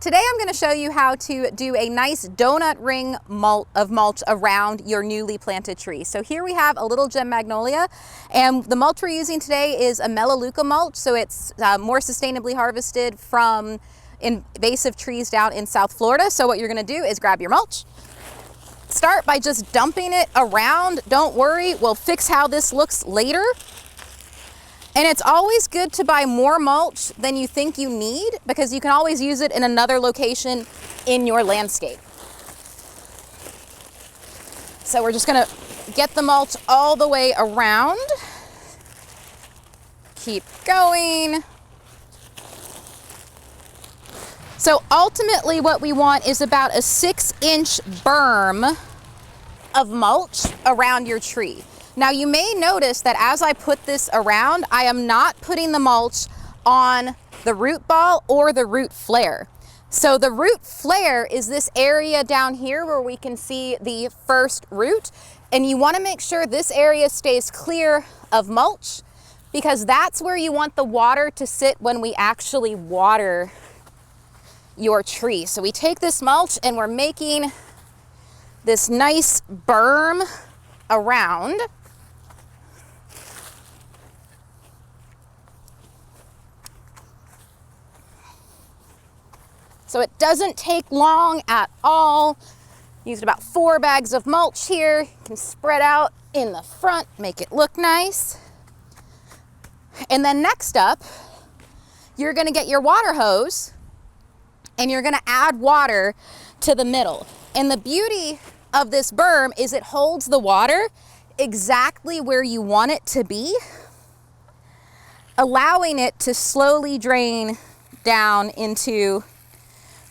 Today I'm going to show you how to do a nice donut ring of mulch around your newly planted tree. So here we have a little gem magnolia, and the mulch we're using today is a Melaleuca mulch, so it's more sustainably harvested from invasive trees down in South Florida. So what you're going to do is grab your mulch, start by just dumping it around. Don't worry, we'll fix how this looks later. And it's always good to buy more mulch than you think you need, because you can always use it in another location in your landscape. So we're just gonna get the mulch all the way around. Keep going. So ultimately what we want is about a 6-inch berm of mulch around your tree. Now you may notice that as I put this around, I am not putting the mulch on the root ball or the root flare. So the root flare is this area down here where we can see the first root, and you want to make sure this area stays clear of mulch, because that's where you want the water to sit when we actually water your tree. So we take this mulch and we're making this nice berm around. So it doesn't take long at all. Used about 4 bags of mulch here. You can spread out in the front, make it look nice. And then next up, you're gonna get your water hose and you're gonna add water to the middle. And the beauty of this berm is it holds the water exactly where you want it to be, allowing it to slowly drain down into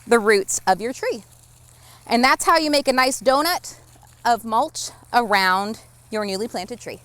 the roots of your tree. And that's how you make a nice donut of mulch around your newly planted tree.